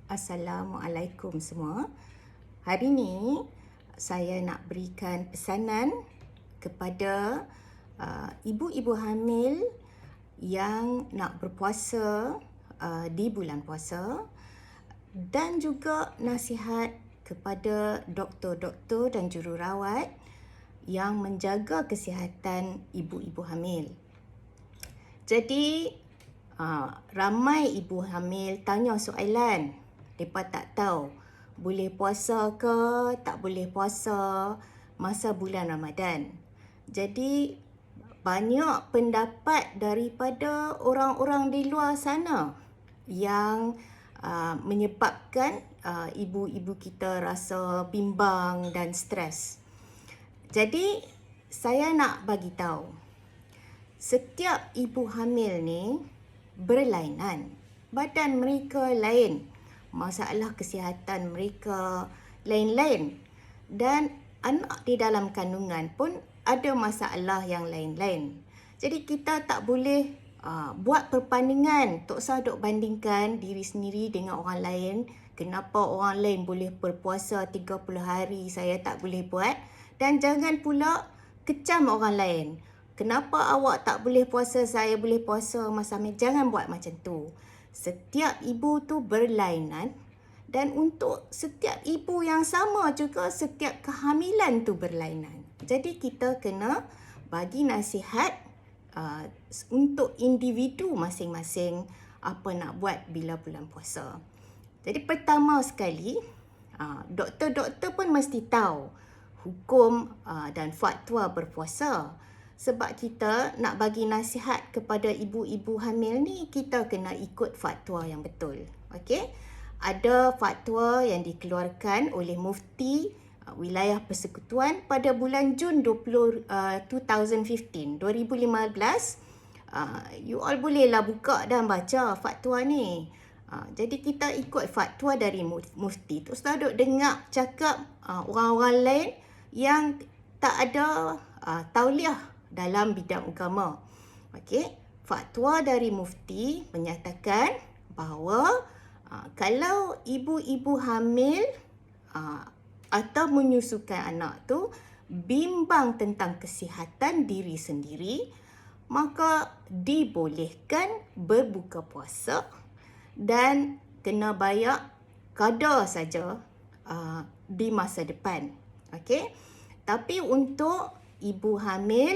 Assalamualaikum semua. Hari ini saya nak berikan pesanan kepada ibu-ibu hamil yang nak berpuasa di bulan puasa, dan juga nasihat kepada doktor-doktor dan jururawat yang menjaga kesihatan ibu-ibu hamil. Jadi ramai ibu hamil tanya soalan. Mereka tak tahu boleh puasa ke tak boleh puasa masa bulan Ramadan. Jadi banyak pendapat daripada orang-orang di luar sana yang menyebabkan ibu-ibu kita rasa bimbang dan stres. Jadi saya nak bagi tahu, setiap ibu hamil ni berlainan. Badan mereka lain, masalah kesihatan mereka lain-lain, dan anak di dalam kandungan pun ada masalah yang lain-lain. Jadi kita tak boleh buat perbandingan, tak usah duk bandingkan diri sendiri dengan orang lain. Kenapa orang lain boleh berpuasa 30 hari, saya tak boleh buat. Dan jangan pula kecam orang lain. Kenapa awak tak boleh puasa, saya boleh puasa masa hamil. Jangan buat macam tu. Setiap ibu tu berlainan, dan untuk setiap ibu yang sama juga setiap kehamilan tu berlainan. Jadi kita kena bagi nasihat untuk individu masing-masing apa nak buat bila bulan puasa. Jadi pertama sekali, doktor-doktor pun mesti tahu hukum dan fatwa berpuasa. Sebab kita nak bagi nasihat kepada ibu-ibu hamil ni, kita kena ikut fatwa yang betul. Okey? Ada fatwa yang dikeluarkan oleh Mufti Wilayah Persekutuan pada bulan Jun 2015. You all bolehlah buka dan baca fatwa ni. Jadi kita ikut fatwa dari Mufti. Terus duk dengar cakap orang-orang lain yang tak ada tauliah dalam bidang agama. Okey, fatwa dari Mufti menyatakan bahawa kalau ibu-ibu hamil atau menyusukan anak tu bimbang tentang kesihatan diri sendiri, maka dibolehkan berbuka puasa dan kena bayar qada saja di masa depan. Okey? Tapi untuk ibu hamil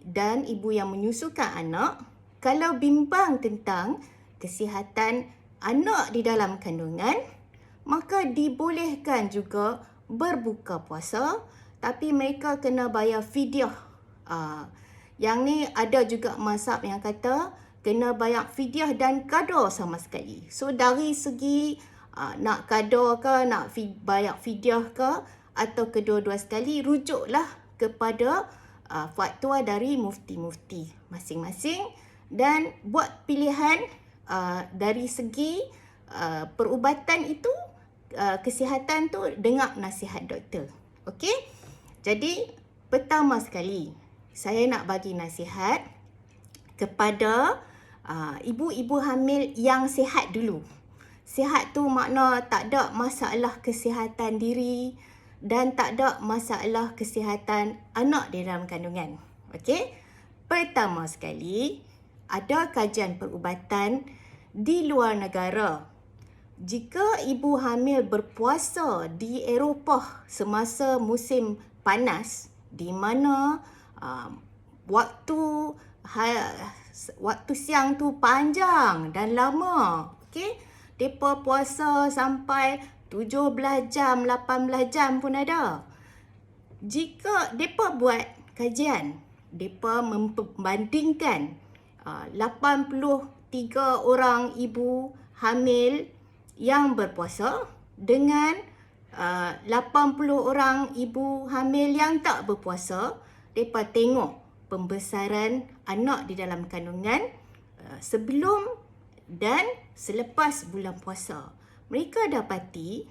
dan ibu yang menyusukan anak, kalau bimbang tentang kesihatan anak di dalam kandungan, maka dibolehkan juga berbuka puasa, tapi mereka kena bayar fidyah. Yang ni ada juga mazhab yang kata kena bayar fidyah dan qada sama sekali. So dari segi nak qada ke, nak bayar fidyah ke, atau kedua-dua sekali, rujuklah kepada fatwa dari mufti-mufti masing-masing dan buat pilihan dari segi perubatan itu, kesihatan tu dengar nasihat doktor. Okey? Jadi pertama sekali saya nak bagi nasihat kepada ibu-ibu hamil yang sihat dulu. Sihat tu makna tak ada masalah kesihatan diri dan tak ada masalah kesihatan anak di dalam kandungan. Okey? Pertama sekali, ada kajian perubatan di luar negara. Jika ibu hamil berpuasa di Eropah semasa musim panas, di mana waktu siang tu panjang dan lama, okey? Depa puasa sampai 17 jam, 18 jam pun ada. Jika depa buat kajian, depa membandingkan 83 orang ibu hamil yang berpuasa dengan 80 orang ibu hamil yang tak berpuasa. Depa tengok pembesaran anak di dalam kandungan sebelum dan selepas bulan puasa. Mereka dapati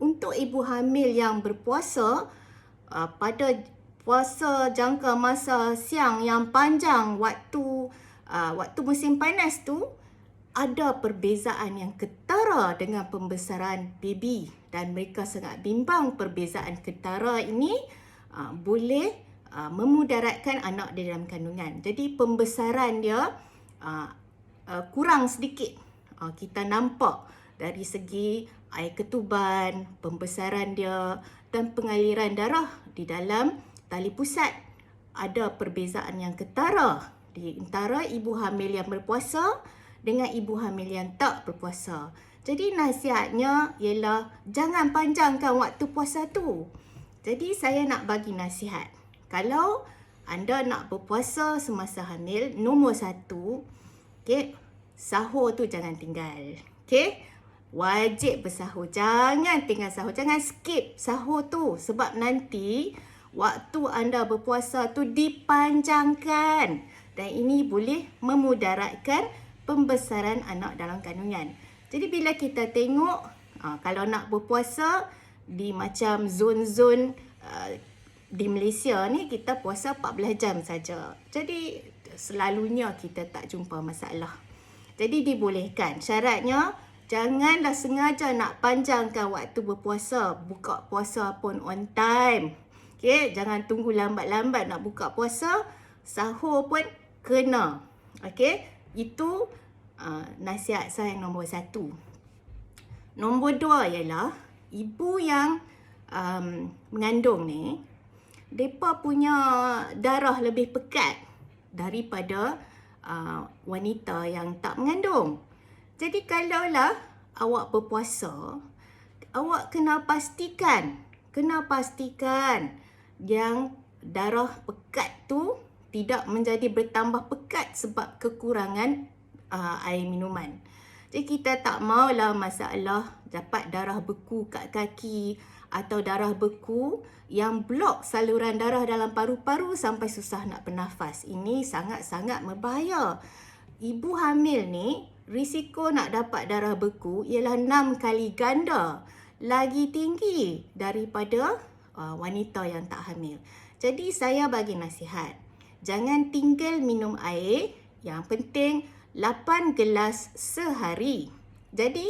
untuk ibu hamil yang berpuasa pada puasa jangka masa siang yang panjang waktu musim panas tu, ada perbezaan yang ketara dengan pembesaran baby dan mereka sangat bimbang perbezaan ketara ini boleh memudaratkan anak di dalam kandungan. Jadi pembesaran dia kurang sedikit. Kita nampak dari segi air ketuban, pembesaran dia dan pengaliran darah di dalam tali pusat. Ada perbezaan yang ketara di antara ibu hamil yang berpuasa dengan ibu hamil yang tak berpuasa. Jadi nasihatnya ialah jangan panjangkan waktu puasa tu. Jadi saya nak bagi nasihat. Kalau anda nak berpuasa semasa hamil, nombor 1, okay, sahur tu jangan tinggal. Okay? Wajib bersahur. Jangan tinggal sahur. Jangan skip sahur tu. Sebab nanti waktu anda berpuasa tu dipanjangkan. Dan ini boleh memudaratkan pembesaran anak dalam kandungan. Jadi bila kita tengok, kalau nak berpuasa di macam zon-zon di Malaysia ni, kita puasa 14 jam saja. Jadi selalunya kita tak jumpa masalah. Jadi dibolehkan. Syaratnya, janganlah sengaja nak panjangkan waktu berpuasa. Buka puasa pun on time. Okay? Jangan tunggu lambat-lambat nak buka puasa. Sahur pun kena. Okay? Itu nasihat saya nombor 1. Nombor 2 ialah ibu yang mengandung ni, mereka punya darah lebih pekat daripada wanita yang tak mengandung. Jadi kalaulah awak berpuasa, awak kena pastikan yang darah pekat tu tidak menjadi bertambah pekat sebab kekurangan air minuman. Jadi kita tak maulah masalah dapat darah beku kat kaki atau darah beku yang blok saluran darah dalam paru-paru sampai susah nak bernafas. Ini sangat-sangat berbahaya. Ibu hamil ni, risiko nak dapat darah beku ialah 6 kali ganda lagi tinggi daripada wanita yang tak hamil. Jadi saya bagi nasihat, jangan tinggal minum air. Yang penting 8 gelas sehari. Jadi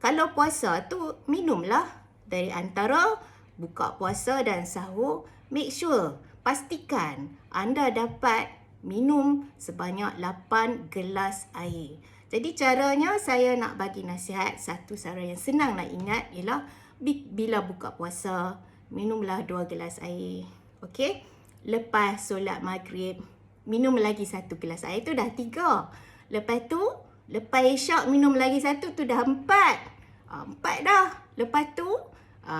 kalau puasa tu minumlah dari antara buka puasa dan sahur. Make sure, pastikan anda dapat minum sebanyak 8 gelas air. Jadi caranya saya nak bagi nasihat, satu cara yang senang nak ingat ialah bila buka puasa, minumlah 2 gelas air. Okey? Lepas solat maghrib, minum lagi 1 gelas air, tu dah 3. Lepas tu, lepas isyak minum lagi 1, tu dah 4. 4 dah. Lepas tu,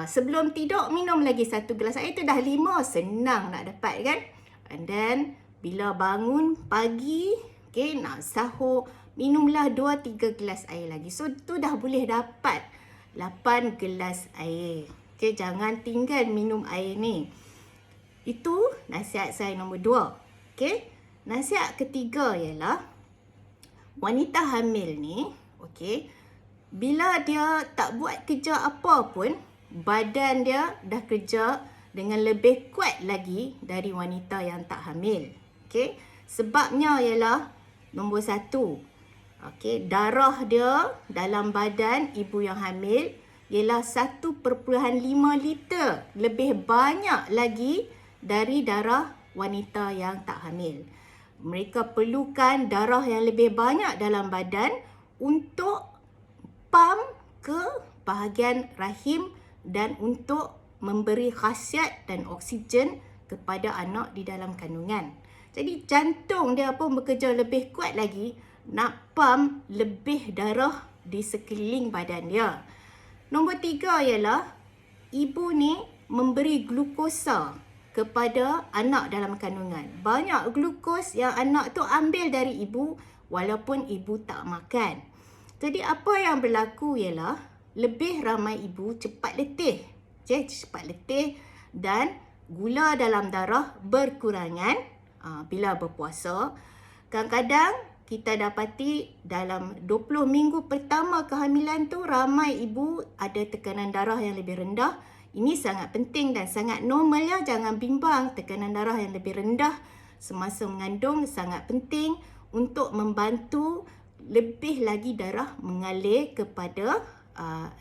sebelum tidur minum lagi 1 gelas air, tu dah 5. Senang nak dapat kan? And then, bila bangun pagi, okay, nak sahur, minumlah 2-3 gelas air lagi. So, tu dah boleh dapat 8 gelas air. Okay, jangan tinggal minum air ni. Itu nasihat saya nombor 2. Okay, nasihat ketiga ialah wanita hamil ni, okay, bila dia tak buat kerja apa pun, badan dia dah kerja dengan lebih kuat lagi dari wanita yang tak hamil. Okay, sebabnya ialah nombor 1, okay, darah dia dalam badan ibu yang hamil ialah 1.5 liter lebih banyak lagi dari darah wanita yang tak hamil. Mereka perlukan darah yang lebih banyak dalam badan untuk pump ke bahagian rahim dan untuk memberi khasiat dan oksigen kepada anak di dalam kandungan. Jadi jantung dia pun bekerja lebih kuat lagi nak pump lebih darah di sekeliling badan dia. Nombor 3 ialah ibu ni memberi glukosa kepada anak dalam kandungan. Banyak glukos yang anak tu ambil dari ibu walaupun ibu tak makan. Jadi apa yang berlaku ialah lebih ramai ibu cepat letih. Cepat letih dan gula dalam darah berkurangan bila berpuasa. Kadang-kadang kita dapati dalam 20 minggu pertama kehamilan tu ramai ibu ada tekanan darah yang lebih rendah. Ini sangat penting dan sangat normal ya. Jangan bimbang, tekanan darah yang lebih rendah semasa mengandung sangat penting untuk membantu lebih lagi darah mengalir kepada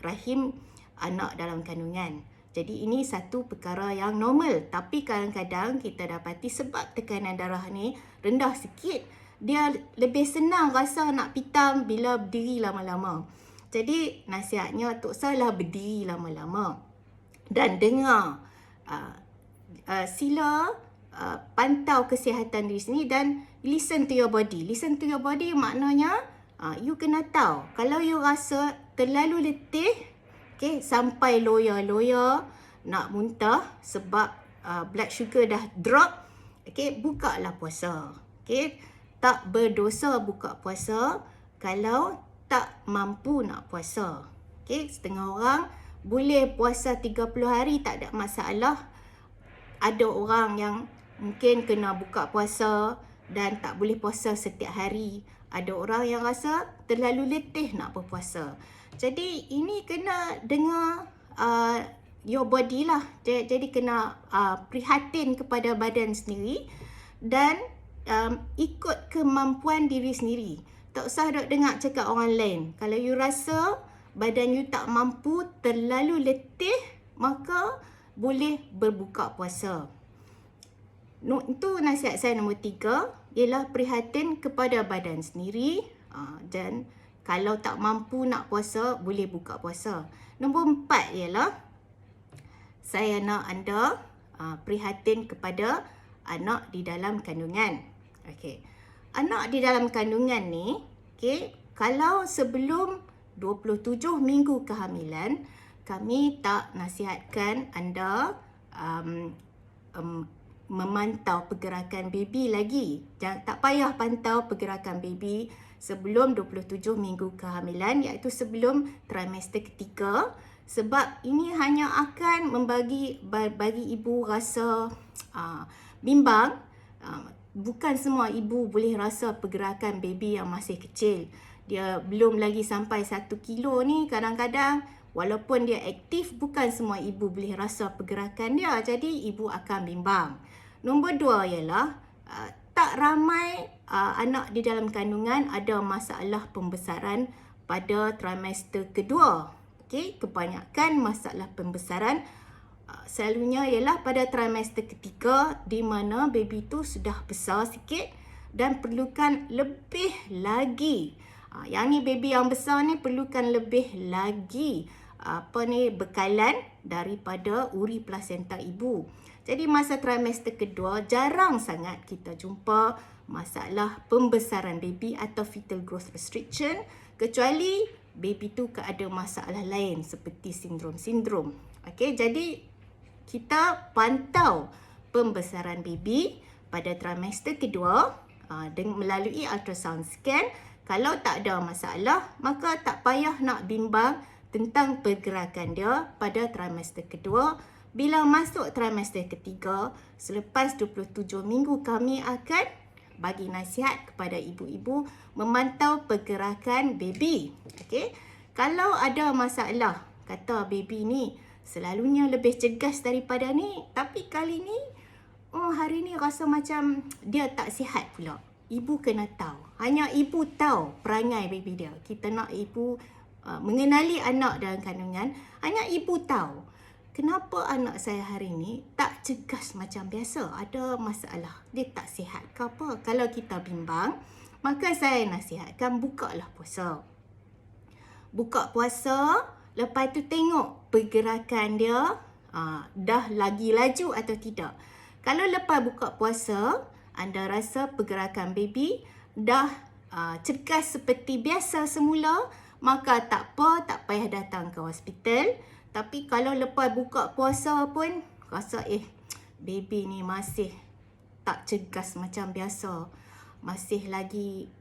rahim anak dalam kandungan. Jadi ini satu perkara yang normal, tapi kadang-kadang kita dapati sebab tekanan darah ni rendah sikit, dia lebih senang rasa nak pitam bila berdiri lama-lama. Jadi nasihatnya Tok Sah berdiri lama-lama dan dengar, sila pantau kesihatan diri sendiri dan listen to your body. Listen to your body maknanya you kena tahu kalau you rasa terlalu letih, okay, sampai loya-loya nak muntah sebab blood sugar dah drop, okay, bukalah puasa. Okay, tak berdosa buka puasa kalau tak mampu nak puasa. Okay, setengah orang boleh puasa 30 hari tak ada masalah. Ada orang yang mungkin kena buka puasa dan tak boleh puasa setiap hari. Ada orang yang rasa terlalu letih nak berpuasa. Jadi ini kena dengar your body lah. Jadi kena prihatin kepada badan sendiri dan ikut kemampuan diri sendiri. Tak usah duk dengar cakap orang lain. Kalau you rasa badan you tak mampu, terlalu letih, maka boleh berbuka puasa. Itu nasihat saya nombor 3, ialah prihatin kepada badan sendiri dan kalau tak mampu nak puasa, boleh buka puasa. Nombor 4 ialah saya nak anda prihatin kepada anak di dalam kandungan. Okey. Anak di dalam kandungan ni, okey, kalau sebelum 27 minggu kehamilan, kami tak nasihatkan anda memantau pergerakan baby lagi. Tak payah pantau pergerakan baby sebelum 27 minggu kehamilan, iaitu sebelum trimester ketiga, sebab ini hanya akan bagi ibu rasa bimbang. Bukan semua ibu boleh rasa pergerakan baby yang masih kecil. Dia belum lagi sampai 1 kilo ni, kadang-kadang walaupun dia aktif, bukan semua ibu boleh rasa pergerakan dia. Jadi ibu akan bimbang. Nombor 2 ialah tak ramai anak di dalam kandungan ada masalah pembesaran pada trimester kedua. Okay? Kebanyakan masalah pembesaran selalunya ialah pada trimester ketiga, di mana baby tu sudah besar sikit dan perlukan lebih lagi. Yang ni baby yang besar ni perlukan lebih lagi bekalan daripada uri plasenta ibu. Jadi masa trimester kedua jarang sangat kita jumpa masalah pembesaran baby atau fetal growth restriction, kecuali baby tu ada masalah lain seperti sindrom-sindrom. Okey, jadi kita pantau pembesaran baby pada trimester kedua melalui ultrasound scan. Kalau tak ada masalah, maka tak payah nak bimbang tentang pergerakan dia pada trimester kedua. Bila masuk trimester ketiga, selepas 27 minggu, kami akan bagi nasihat kepada ibu-ibu memantau pergerakan baby. Okey. Kalau ada masalah, kata baby ni selalunya lebih cergas daripada ni, tapi kali ni hari ni rasa macam dia tak sihat pula. Ibu kena tahu. Hanya ibu tahu perangai baby dia. Kita nak ibu mengenali anak dalam kandungan. Hanya ibu tahu. Kenapa anak saya hari ni tak cergas macam biasa? Ada masalah. Dia tak sihat ke apa? Kalau kita bimbang, maka saya nasihatkan bukalah puasa. Buka puasa, lepas tu tengok pergerakan dia dah lagi laju atau tidak. Kalau lepas buka puasa, anda rasa pergerakan baby dah cergas seperti biasa semula, maka tak apa, tak payah datang ke hospital. Tapi kalau lepas buka puasa pun rasa baby ni masih tak cergas macam biasa, masih lagi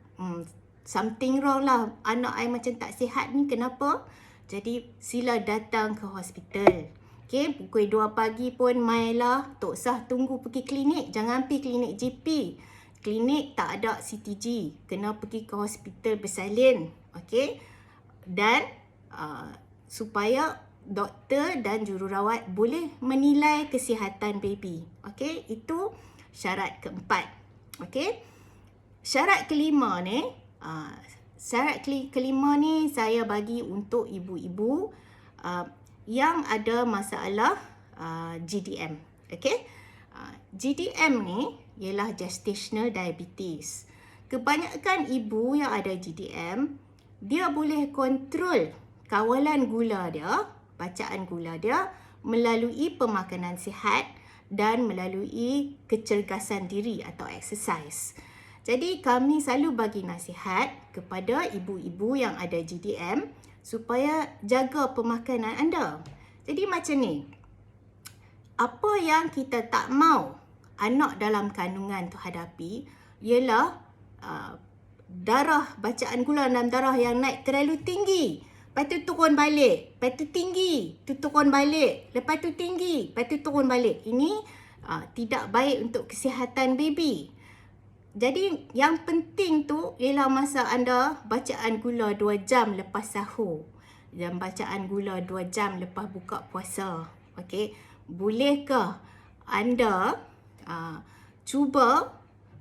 something wrong lah, anak I macam tak sihat ni, kenapa? Jadi sila datang ke hospital. Okay, pukul 2 pagi pun mailah, Tok Sah tunggu pergi klinik. Jangan pergi klinik GP. Klinik tak ada CTG, kena pergi ke hospital bersalin. Okay, dan supaya doktor dan jururawat boleh menilai kesihatan baby. Okey, itu syarat keempat. Okey. Syarat kelima ni, syarat kelima ni saya bagi untuk ibu-ibu yang ada masalah GDM. Okey? GDM ni ialah gestational diabetes. Kebanyakan ibu yang ada GDM, dia boleh kontrol kawalan gula dia, bacaan gula dia melalui pemakanan sihat dan melalui kecergasan diri atau exercise. Jadi kami selalu bagi nasihat kepada ibu-ibu yang ada GDM supaya jaga pemakanan anda. Jadi macam ni, apa yang kita tak mau anak dalam kandungan tu hadapi ialah darah, bacaan gula dalam darah yang naik terlalu tinggi. Lepas tu turun balik, lepas tu tinggi, tu turun balik, lepas tu tinggi, lepas tu turun balik. Ini tidak baik untuk kesihatan baby. Jadi yang penting tu ialah masa anda bacaan gula 2 jam lepas sahur dan bacaan gula 2 jam lepas buka puasa. Okey, bolehkah anda cuba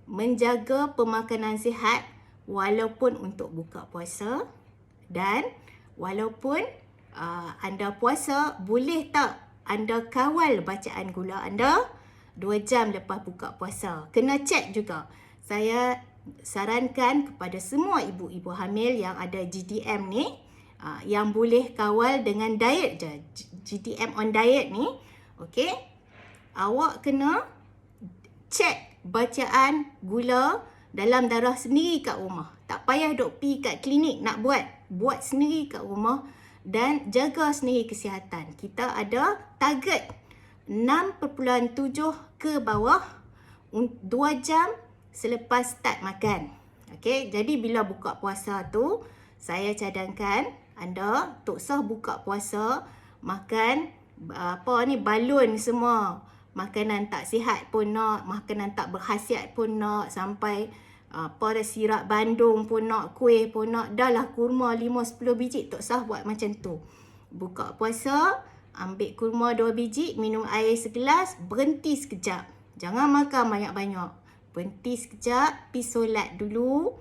menjaga pemakanan sihat walaupun untuk buka puasa, dan walaupun anda puasa, boleh tak anda kawal bacaan gula anda 2 jam lepas buka puasa? Kena cek juga. Saya sarankan kepada semua ibu-ibu hamil yang ada GDM ni, yang boleh kawal dengan diet je. GDM on diet ni, okey, awak kena cek bacaan gula dalam darah sendiri kat rumah. Tak payah duk pergi kat klinik nak buat sendiri kat rumah dan jaga sendiri kesihatan. Kita ada target 6.7 ke bawah 2 jam selepas start makan. Okey, jadi bila buka puasa tu, saya cadangkan anda tak usah buka puasa makan balon semua. Makanan tak sihat pun nak, makanan tak berkhasiat pun nak, sampai sirap bandung pun nak, kuih pun nak. Dah lah kurma 5-10 biji, tak usah buat macam tu. Buka puasa, ambil kurma 2 biji, minum air segelas, berhenti sekejap. Jangan makan banyak-banyak. Berhenti sekejap, pergi solat dulu.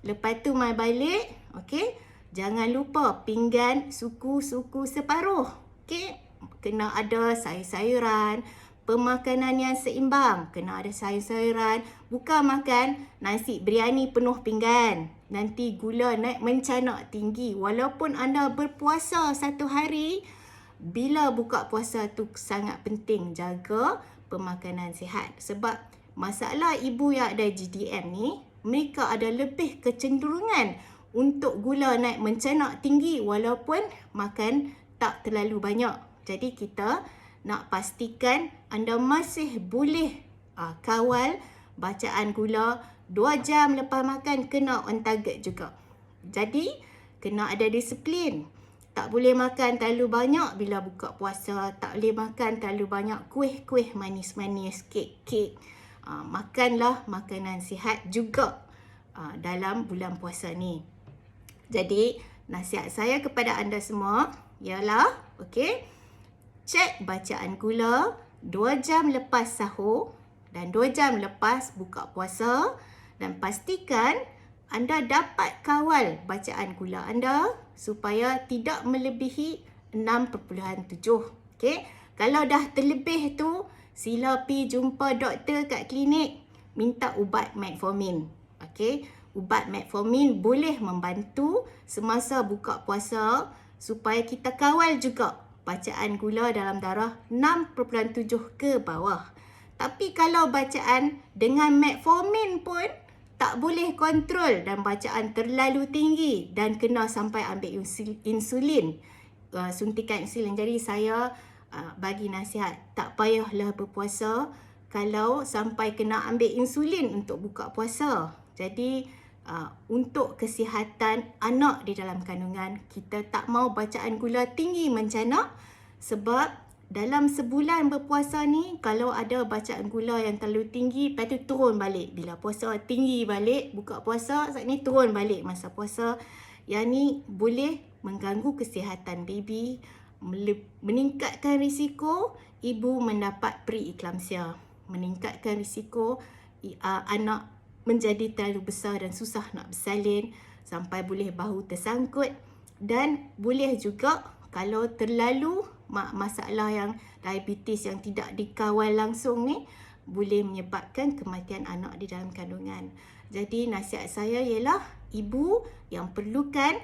Lepas tu mai balik, okey. Jangan lupa pinggan suku-suku separuh. Okey, kena ada sayur-sayuran, pemakanan yang seimbang. Kena ada sayur-sayuran. Bukan makan nasi biryani penuh pinggan. Nanti gula naik mencanak tinggi. Walaupun anda berpuasa 1 hari, bila buka puasa tu sangat penting jaga pemakanan sihat. Sebab masalah ibu yang ada GDM ni, mereka ada lebih kecenderungan untuk gula naik mencanak tinggi walaupun makan tak terlalu banyak. Jadi kita nak pastikan anda masih boleh kawal bacaan gula 2 jam lepas makan, kena on target juga. Jadi kena ada disiplin. Tak boleh makan terlalu banyak bila buka puasa. Tak boleh makan terlalu banyak kuih-kuih manis-manis, kek-kek. Makanlah makanan sihat juga dalam bulan puasa ni. Jadi nasihat saya kepada anda semua ialah, okey, cek bacaan gula 2 jam lepas sahur dan 2 jam lepas buka puasa, dan pastikan anda dapat kawal bacaan gula anda supaya tidak melebihi 6.7. Okey, kalau dah terlebih tu, sila pergi jumpa doktor kat klinik, minta ubat metformin. Okey, ubat metformin boleh membantu semasa buka puasa supaya kita kawal juga bacaan gula dalam darah 6.7 ke bawah. Tapi kalau bacaan dengan metformin pun tak boleh kontrol dan bacaan terlalu tinggi dan kena sampai ambil insulin, suntikan insulin. Jadi saya bagi nasihat, tak payahlah berpuasa kalau sampai kena ambil insulin untuk buka puasa. Jadi untuk kesihatan anak di dalam kandungan, kita tak mau bacaan gula tinggi mencanak, sebab dalam sebulan berpuasa ni, kalau ada bacaan gula yang terlalu tinggi, lepas tu turun balik. Bila puasa tinggi balik, buka puasa, saat ni turun balik masa puasa. Yang ni boleh mengganggu kesihatan baby, meningkatkan risiko ibu mendapat preeclampsia, meningkatkan risiko anak menjadi terlalu besar dan susah nak bersalin. sampai boleh bahu tersangkut, dan boleh juga kalau terlalu masalah yang diabetes yang tidak dikawal langsung ni boleh menyebabkan kematian anak di dalam kandungan. Jadi nasihat saya ialah ibu yang perlukan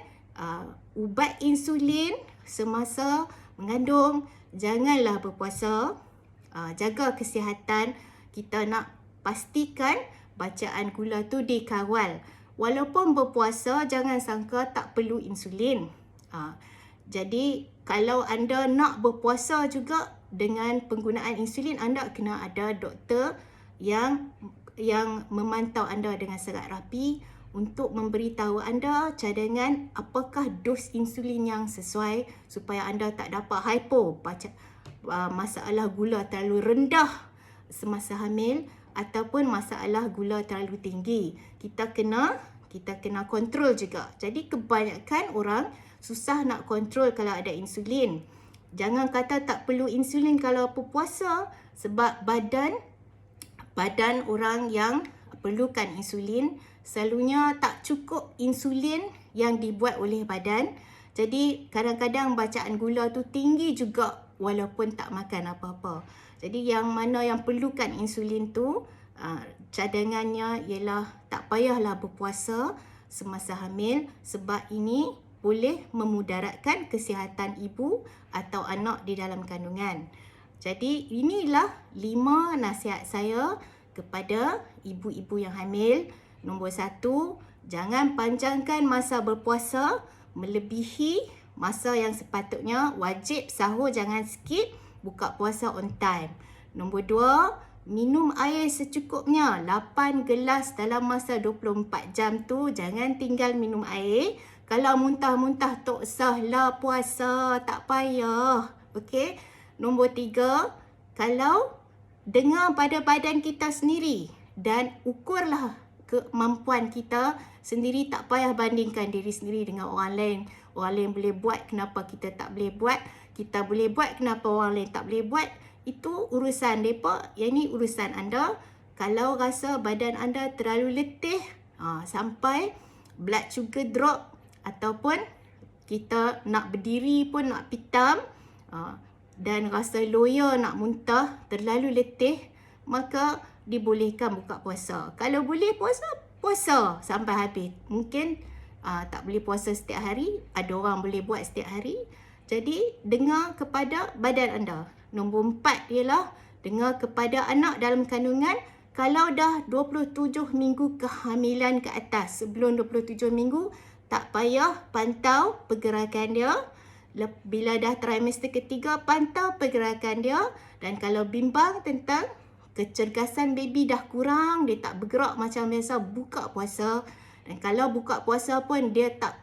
ubat insulin semasa mengandung, janganlah berpuasa. Jaga kesihatan. Kita nak pastikan bacaan gula tu dikawal. Walaupun berpuasa, jangan sangka tak perlu insulin. Jadi kalau anda nak berpuasa juga dengan penggunaan insulin, anda kena ada doktor yang memantau anda dengan sangat rapi untuk memberitahu anda cadangan apakah dos insulin yang sesuai supaya anda tak dapat hypo, masalah gula terlalu rendah semasa hamil ataupun masalah gula terlalu tinggi. Kita kena kontrol juga. Jadi kebanyakan orang susah nak kontrol kalau ada insulin. Jangan kata tak perlu insulin kalau berpuasa, sebab badan orang yang perlukan insulin selalunya tak cukup insulin yang dibuat oleh badan. Jadi kadang-kadang bacaan gula tu tinggi juga walaupun tak makan apa-apa. Jadi yang mana yang perlukan insulin tu, cadangannya ialah tak payahlah berpuasa semasa hamil, sebab ini boleh memudaratkan kesihatan ibu atau anak di dalam kandungan. Jadi inilah 5 nasihat saya kepada ibu-ibu yang hamil. Nombor 1, jangan panjangkan masa berpuasa melebihi masa yang sepatutnya. Wajib sahur jangan skip, buka puasa on time. Nombor 2, minum air secukupnya. 8 gelas dalam masa 24 jam tu jangan tinggal minum air. Kalau muntah-muntah tak usahlah puasa, tak payah. Okey. Nombor 3, kalau dengar pada badan kita sendiri dan ukurlah kemampuan kita sendiri, tak payah bandingkan diri sendiri dengan orang lain. Orang lain boleh buat, kenapa kita tak boleh buat? Kita boleh buat, kenapa orang lain tak boleh buat? Itu urusan mereka, yang ni urusan anda. Kalau rasa badan anda terlalu letih, sampai blood sugar drop, ataupun kita nak berdiri pun nak pitam, dan rasa loya nak muntah, terlalu letih, maka dibolehkan buka puasa. Kalau boleh puasa sampai habis. Mungkin tak boleh puasa setiap hari, ada orang boleh buat setiap hari. Jadi dengar kepada badan anda. Nombor 4 ialah dengar kepada anak dalam kandungan. Kalau dah 27 minggu kehamilan ke atas, sebelum 27 minggu, tak payah pantau pergerakan dia. Bila dah trimester ketiga, pantau pergerakan dia. Dan kalau bimbang tentang kecergasan baby dah kurang, dia tak bergerak macam biasa, buka puasa. Dan kalau buka puasa pun dia tak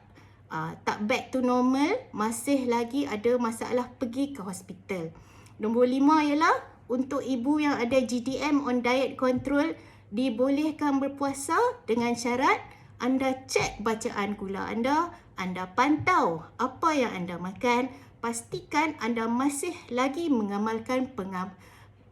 back to normal, masih lagi ada masalah, pergi ke hospital. Nombor 5 ialah untuk ibu yang ada GDM on diet control, dibolehkan berpuasa dengan syarat anda cek bacaan gula anda pantau apa yang anda makan, pastikan anda masih lagi mengamalkan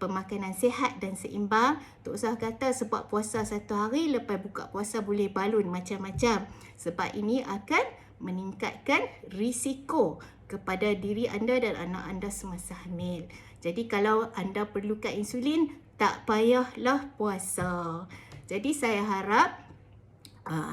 pemakanan sihat dan seimbang. Tak usah kata sebab puasa 1 hari, lepas buka puasa boleh balun macam-macam. Sebab ini akan meningkatkan risiko kepada diri anda dan anak anda semasa hamil. Jadi kalau anda perlukan insulin, tak payahlah puasa. Jadi saya harap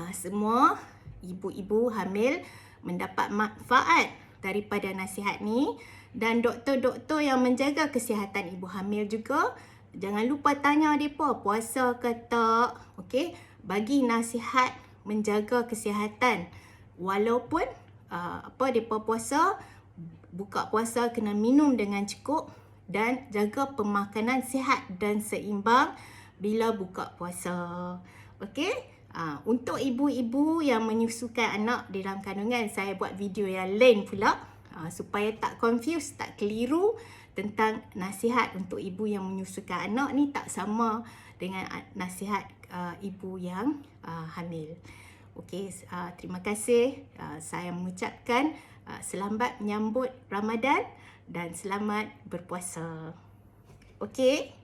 semua ibu-ibu hamil mendapat manfaat daripada nasihat ni. Dan doktor-doktor yang menjaga kesihatan ibu hamil juga, jangan lupa tanya mereka puasa ke tak. Okey, bagi nasihat menjaga kesihatan. Walaupun mereka puasa, buka puasa kena minum dengan cukup dan jaga pemakanan sihat dan seimbang bila buka puasa. Okey, untuk ibu-ibu yang menyusukan anak di dalam kandungan, saya buat video yang lain pula. Supaya tak confuse, tak keliru tentang nasihat untuk ibu yang menyusukan anak ni tak sama dengan nasihat ibu yang hamil. Okey, terima kasih. Saya mengucapkan selamat menyambut Ramadan dan selamat berpuasa. Okey.